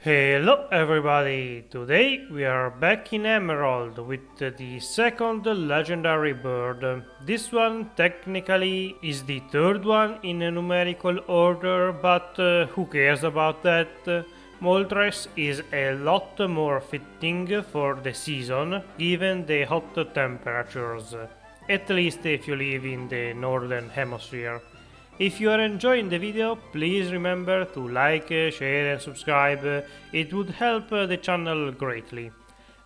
Hello everybody! Today we are back in Emerald with the second legendary bird. This one technically is the third one in a numerical order, but who cares about that? Moltres is a lot more fitting for the season given the hot temperatures, at least if you live in the northern hemisphere. If you are enjoying the video, please remember to like, share and subscribe, it would help the channel greatly.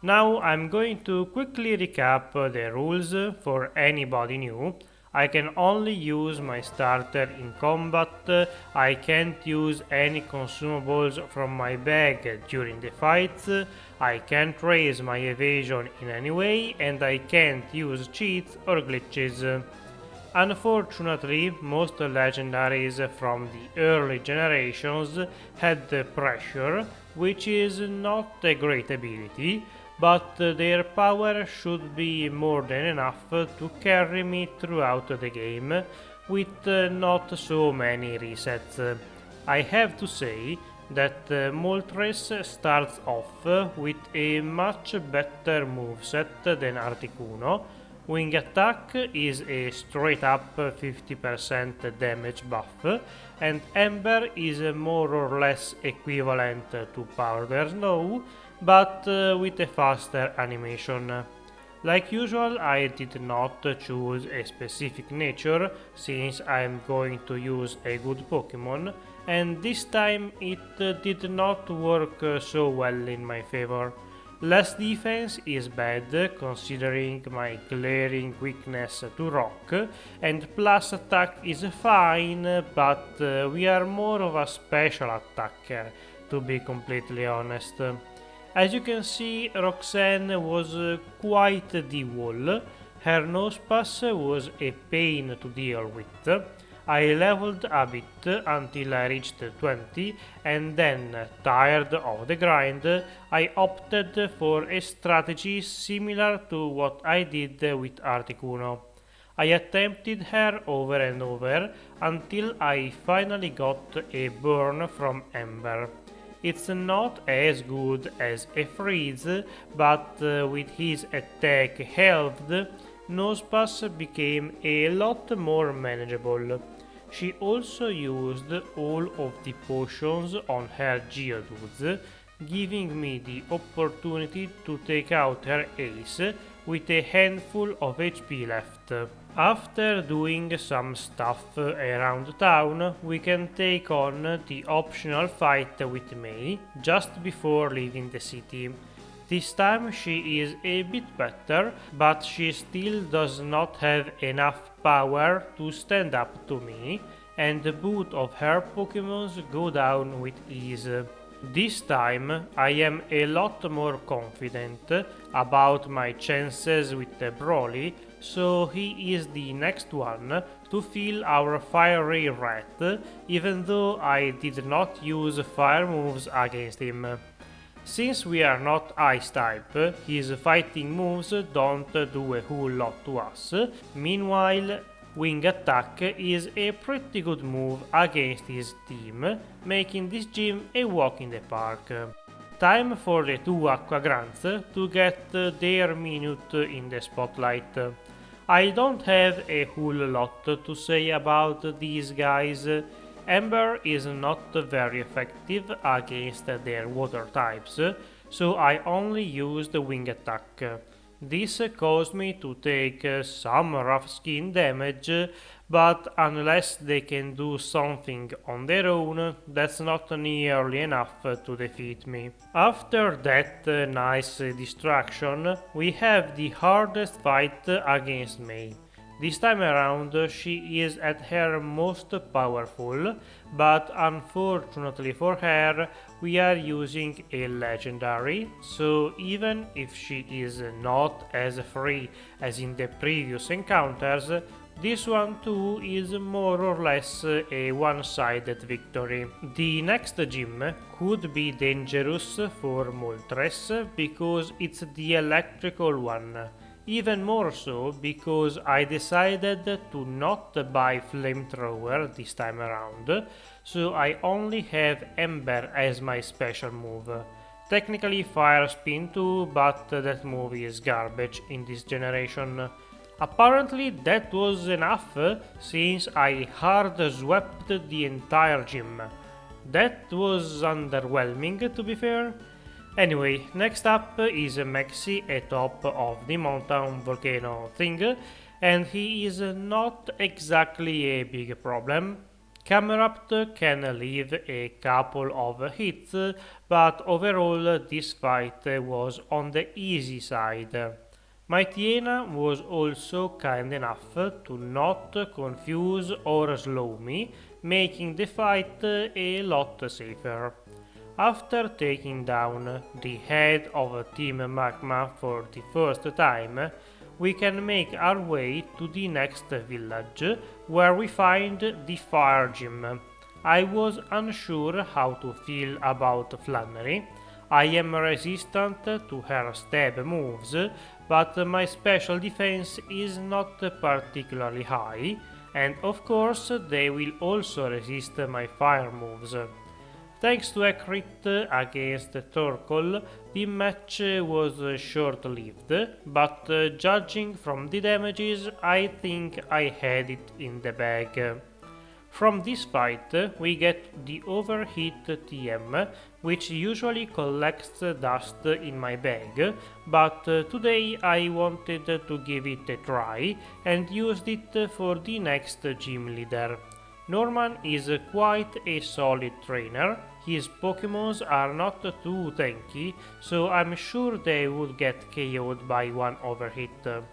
Now I'm going to quickly recap the rules for anybody new. I can only use my starter in combat, I can't use any consumables from my bag during the fights, I can't raise my evasion in any way, and I can't use cheats or glitches. Unfortunately, most legendaries from the early generations had the pressure, which is not a great ability, but their power should be more than enough to carry me throughout the game, with not so many resets. I have to say that Moltres starts off with a much better moveset than Articuno. Wing attack is a straight up 50% damage buff, and Ember is more or less equivalent to Powder Snow, but with a faster animation. Like usual, I did not choose a specific nature, since I am going to use a good Pokemon, and this time it did not work so well in my favor. Less defense is bad considering my glaring weakness to rock, and plus attack is fine, but we are more of a special attacker, to be completely honest. As you can see, Roxanne was quite the wall. Her nosepass was a pain to deal with. I leveled a bit until I reached 20, and then, tired of the grind, I opted for a strategy similar to what I did with Articuno. I attempted her over and over until I finally got a burn from Ember. It's not as good as a freeze, but with his attack halved, Nosepass became a lot more manageable. She also used all of the potions on her Geodudes, giving me the opportunity to take out her ace with a handful of HP left. After doing some stuff around town, we can take on the optional fight with May just before leaving the city. This time she is a bit better, but she still does not have enough power to stand up to me, and both of her Pokémons go down with ease. This time I am a lot more confident about my chances with Brawly, so he is the next one to feel our fiery rat, even though I did not use fire moves against him. Since we are not Ice type, his fighting moves don't do a whole lot to us. Meanwhile, Wing Attack is a pretty good move against his team, making this gym a walk in the park. Time for the two Aqua Grants to get their minute in the spotlight. I don't have a whole lot to say about these guys. Ember is not very effective against their water types, so I only used Wing Attack. This caused me to take some rough skin damage, but unless they can do something on their own, that's not nearly enough to defeat me. After that nice distraction, we have the hardest fight against May. This time around she is at her most powerful, but unfortunately for her we are using a legendary, so even if she is not as free as in the previous encounters, this one too is more or less a one-sided victory. The next gym could be dangerous for Moltres because it's the electrical one. Even more so because I decided to not buy flamethrower this time around, so I only have Ember as my special move. Technically fire spin too, but that move is garbage in this generation. Apparently that was enough since I hard swept the entire gym. That was underwhelming to be fair. Anyway, next up is Maxi atop of the mountain volcano thing, and he is not exactly a big problem. Camerupt can leave a couple of hits, but overall this fight was on the easy side. Mightyena was also kind enough to not confuse or slow me, making the fight a lot safer. After taking down the head of Team Magma for the first time, we can make our way to the next village, where we find the fire gym. I was unsure how to feel about Flannery. I am resistant to her stab moves, but my special defense is not particularly high, and of course they will also resist my fire moves. Thanks to a crit against Thorugh, the match was short-lived, but judging from the damages, I think I had it in the bag. From this fight, we get the overheat TM, which usually collects dust in my bag, but today I wanted to give it a try and used it for the next gym leader. Norman is quite a solid trainer. His Pokémons are not too tanky, so I'm sure they would get KO'd by one overhit.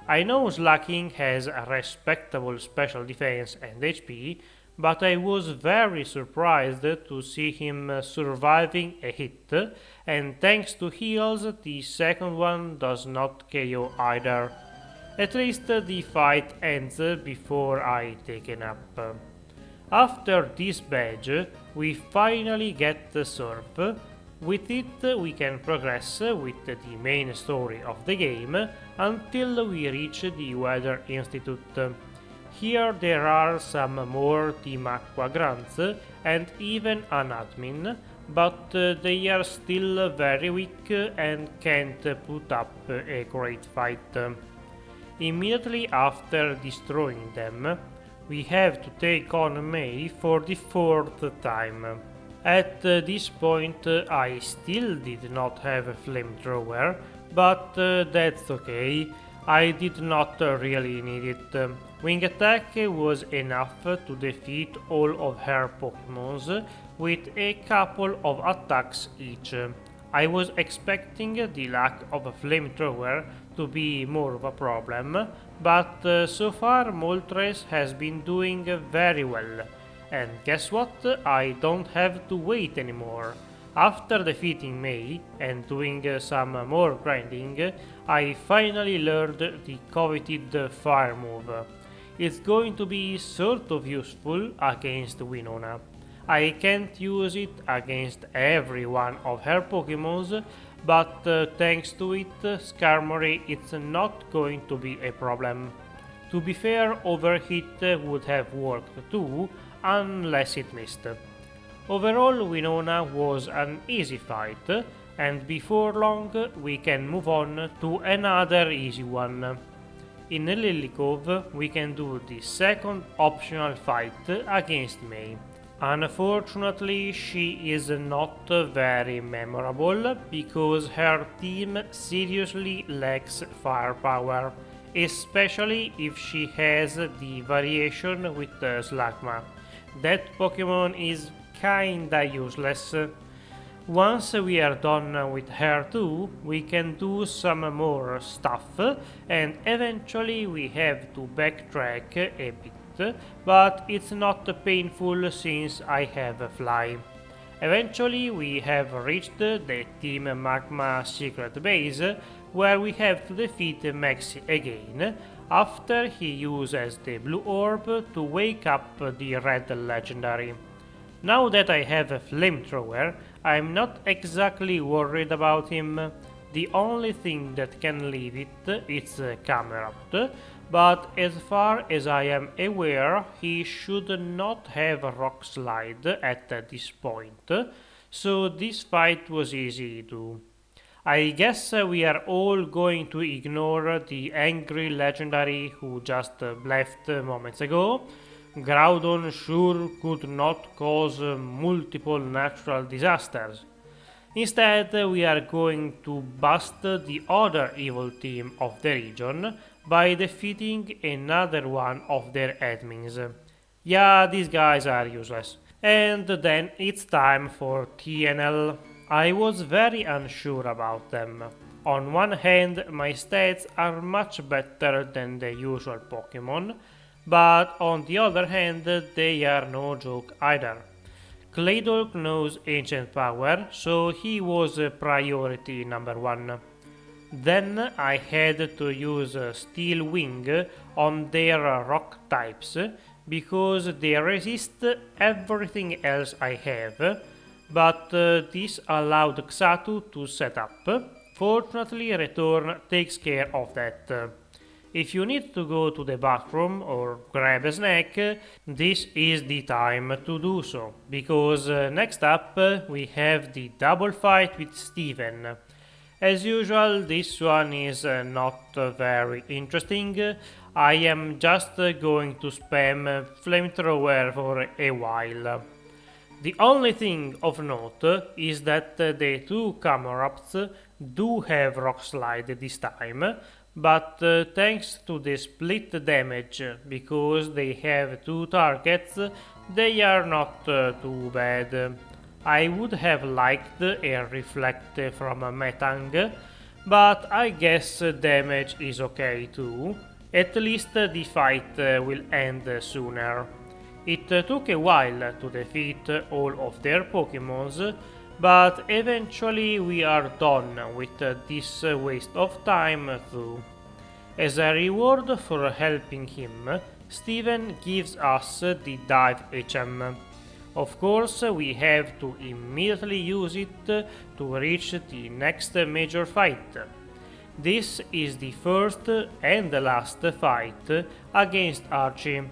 I know Slacking has a respectable special defense and HP, but I was very surprised to see him surviving a hit, and thanks to heals, the second one does not KO either. At least the fight ends before I take a nap. After this badge, we finally get the Surf. With it, we can progress with the main story of the game until we reach the Weather Institute. Here there are some more Team Aqua grunts and even an admin, but they are still very weak and can't put up a great fight. Immediately after destroying them, we have to take on May for the fourth time. At this point I still did not have a flamethrower, but that's okay, I did not really need it. Wing attack was enough to defeat all of her Pokémons with a couple of attacks each. I was expecting the lack of a flamethrower to be more of a problem, but so far Moltres has been doing very well. And guess what? I don't have to wait anymore. After defeating May and doing some more grinding, I finally learned the coveted fire move. It's going to be sort of useful against Winona. I can't use it against every one of her Pokémons, but thanks to it, Skarmory it's not going to be a problem. To be fair, Overheat would have worked too, unless it missed. Overall, Winona was an easy fight, and before long we can move on to another easy one. In Lily Cove, we can do the second optional fight against May. Unfortunately, she is not very memorable because her team seriously lacks firepower, especially if she has the variation with Slugma. That Pokemon is kinda useless. Once we are done with her too, we can do some more stuff and eventually we have to backtrack a bit, but it's not painful since I have a fly. Eventually we have reached the Team Magma secret base where we have to defeat Maxi again after he uses the blue orb to wake up the red legendary. Now that I have a flamethrower, I'm not exactly worried about him. The only thing that can leave it is Camelot, but as far as I am aware, he should not have a rock slide at this point, so this fight was easy too. I guess we are all going to ignore the angry legendary who just left moments ago. Groudon sure could not cause multiple natural disasters. Instead, we are going to bust the other evil team of the region by defeating another one of their admins. Yeah, these guys are useless. And then it's time for TNL. I was very unsure about them. On one hand, my stats are much better than the usual Pokemon, but on the other hand, they are no joke either. Claydolk knows Ancient Power, so he was priority number one. Then I had to use Steel Wing on their rock types because they resist everything else I have, but this allowed Xatu to set up. Fortunately, Return takes care of that. If you need to go to the bathroom or grab a snack, this is the time to do so, because next up we have the double fight with Steven. As usual, this one is not very interesting. I am just going to spam flamethrower for a while. The only thing of note is that the two Camerats do have Rock Slide this time, but thanks to the split damage, because they have two targets, they are not too bad. I would have liked a Reflect from Metang, but I guess damage is okay too. At least the fight will end sooner. It took a while to defeat all of their Pokémons, but eventually we are done with this waste of time too. As a reward for helping him, Steven gives us the Dive HM. Of course, we have to immediately use it to reach the next major fight. This is the first and the last fight against Archie,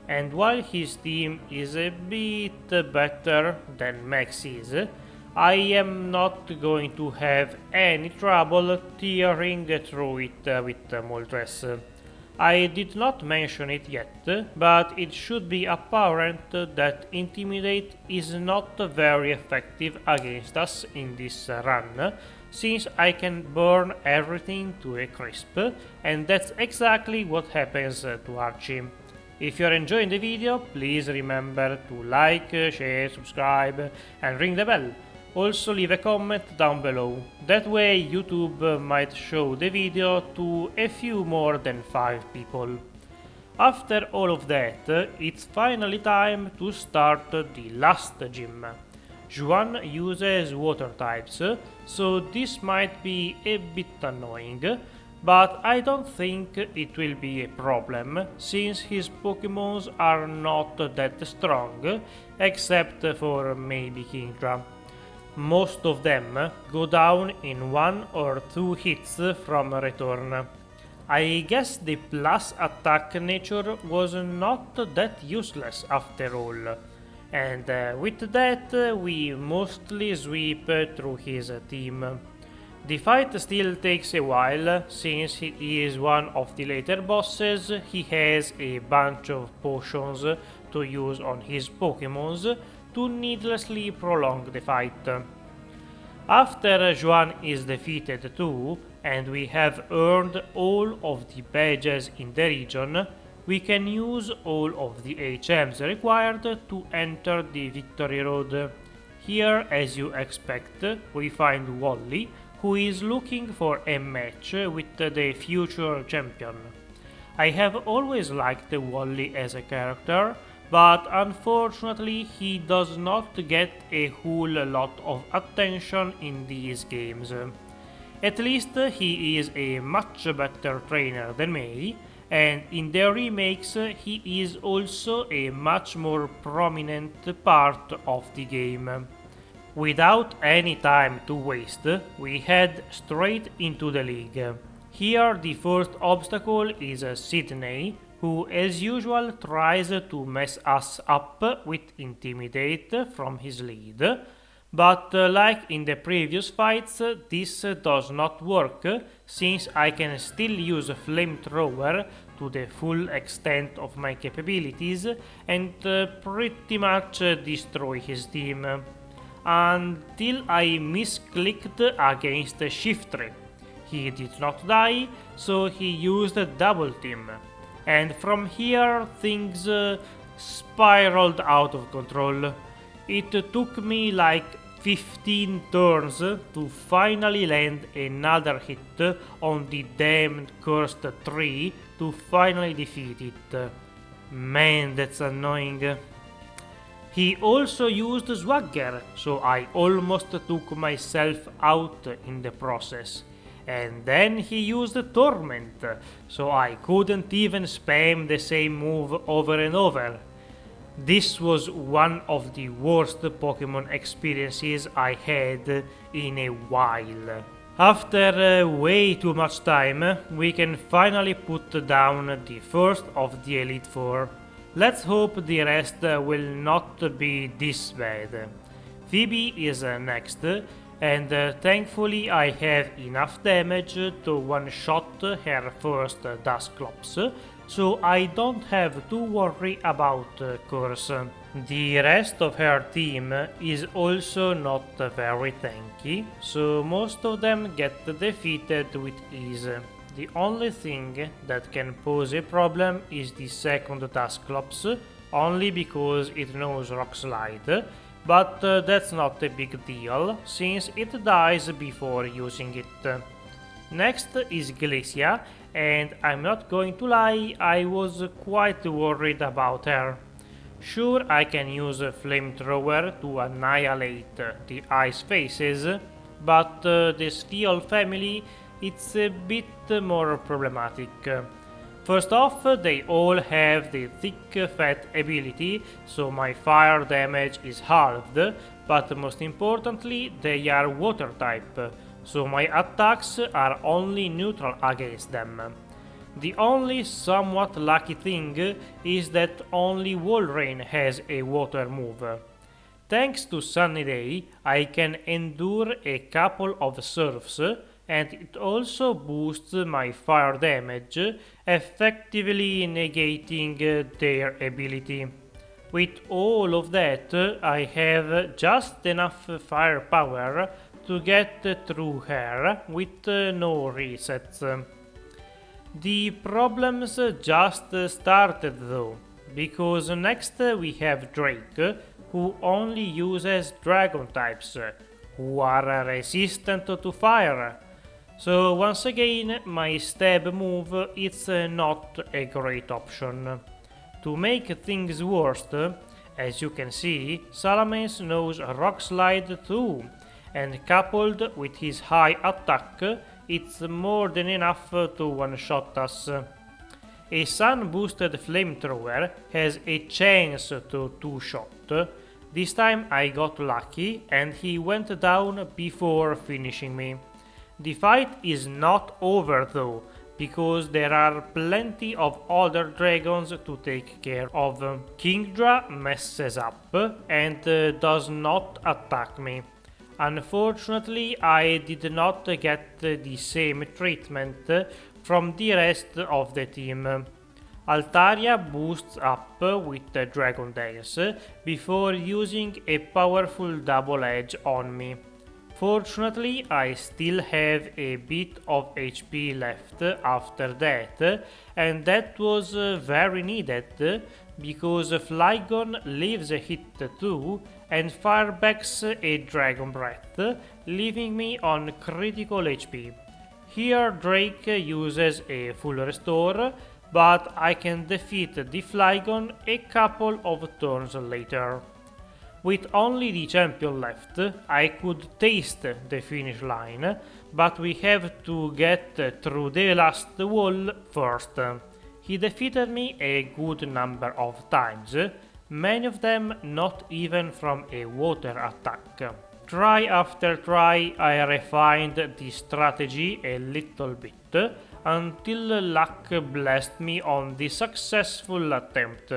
and while his team is a bit better than Max's, I am not going to have any trouble tearing through it with Moltres. I did not mention it yet, but it should be apparent that Intimidate is not very effective against us in this run, since I can burn everything to a crisp, and that's exactly what happens to Archie. If you're enjoying the video, please remember to like, share, subscribe, and ring the bell. Also leave a comment down below, that way YouTube might show the video to a few more than 5 people. After all of that, it's finally time to start the last gym. Juan uses water types, so this might be a bit annoying, but I don't think it will be a problem, since his Pokémons are not that strong, except for maybe Kingdra. Most of them go down in 1 or 2 hits from Return. I guess the plus attack nature was not that useless after all, and with that we mostly sweep through his team. The fight still takes a while, since he is one of the later bosses. He has a bunch of potions to use on his Pokémons to needlessly prolong the fight. After Juan is defeated too, and we have earned all of the badges in the region, we can use all of the HMs required to enter the Victory Road. Here, as you expect, we find Wally, who is looking for a match with the future champion. I have always liked Wally as a character, but unfortunately he does not get a whole lot of attention in these games. At least he is a much better trainer than me, and in the remakes he is also a much more prominent part of the game. Without any time to waste, we head straight into the league. Here the first obstacle is Sidney, who as usual tries to mess us up with Intimidate from his lead, but like in the previous fights, this does not work since I can still use Flamethrower to the full extent of my capabilities and pretty much destroy his team. Until I misclicked against Shiftry. He did not die, so he used a double team. And from here things spiraled out of control. It took me like 15 turns to finally land another hit on the damned cursed tree to finally defeat it. Man, that's annoying. He also used Swagger, so I almost took myself out in the process. And then he used Torment, so I couldn't even spam the same move over and over. This was one of the worst Pokemon experiences I had in a while. After way too much time, we can finally put down the first of the Elite Four. Let's hope the rest will not be this bad. Pheobe is next, and thankfully I have enough damage to one-shot her first Dusclops, so I don't have to worry about Curse. The rest of her team is also not very tanky, so most of them get defeated with ease. The only thing that can pose a problem is the second Dusclops, only because it knows Rock Slide, but that's not a big deal, since it dies before using it. Next is Glacia, and I'm not going to lie, I was quite worried about her. Sure, I can use a Flamethrower to annihilate the ice faces, but the Spheal family, it's a bit more problematic. First off, they all have the thick fat ability, so my fire damage is halved, but most importantly they are water type, so my attacks are only neutral against them. The only somewhat lucky thing is that only Walrein has a water move. Thanks to Sunny Day, I can endure a couple of surfs, and it also boosts my fire damage, effectively negating their ability. With all of that, I have just enough firepower to get through her with no resets. The problems just started though, because next we have Drake, who only uses dragon types, who are resistant to fire. So once again, my stab move is not a great option. To make things worse, as you can see, Salamence knows Rock Slide too, and coupled with his high attack, it's more than enough to one-shot us. A sun-boosted Flamethrower has a chance to two-shot. This time I got lucky and he went down before finishing me. The fight is not over though, because there are plenty of other dragons to take care of. Kingdra messes up and does not attack me. Unfortunately, I did not get the same treatment from the rest of the team. Altaria boosts up with the Dragon Dance before using a powerful double edge on me. Fortunately, I still have a bit of HP left after that, and that was very needed because Flygon leaves a hit too and firebacks a Dragon Breath, leaving me on critical HP. Here Drake uses a full restore, but I can defeat the Flygon a couple of turns later. With only the champion left, I could taste the finish line, but we have to get through the last wall first. He defeated me a good number of times, many of them not even from a water attack. try after try, I refined the strategy a little bit until luck blessed me on the successful attempt.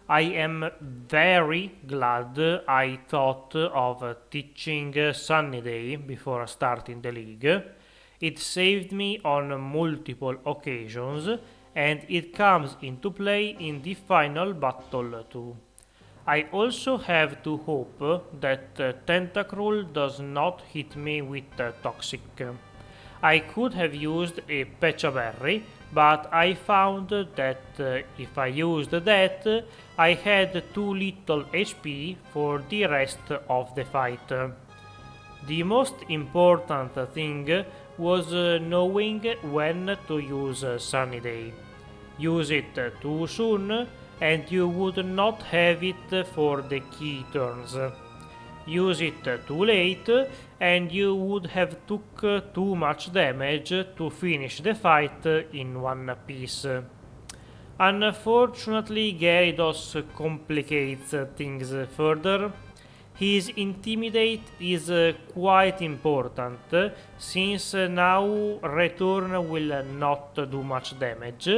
I am very glad I thought of teaching Sunny Day before starting the league. It saved me on multiple occasions, and it comes into play in the final battle too. I also have to hope that Tentacruel does not hit me with Toxic. I could have used a Pecha Berry, but I found that if I used that, I had too little HP for the rest of the fight. The most important thing was knowing when to use Sunny Day. Use it too soon and you would not have it for the key turns. Use it too late and you would have took too much damage to finish the fight in one piece. Unfortunately, Gyarados complicates things further. His Intimidate is quite important, since now Return will not do much damage,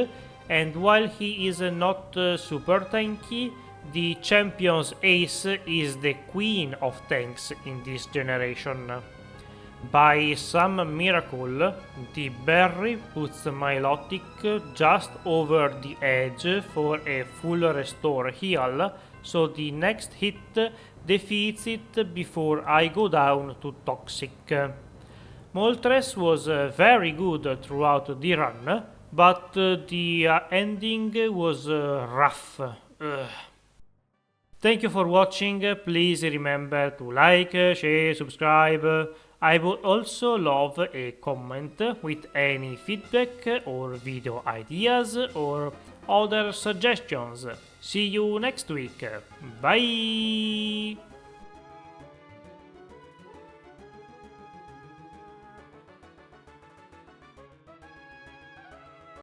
and while he is not super tanky, the champion's ace is the queen of tanks in this generation. By some miracle, the berry puts Milotic just over the edge for a full restore heal, so the next hit defeats it before I go down to Toxic. Moltres was very good throughout the run, but the ending was rough. Thank you for watching. Please remember to like, share, subscribe. I would also love a comment with any feedback or video ideas or other suggestions. See you next week. Bye!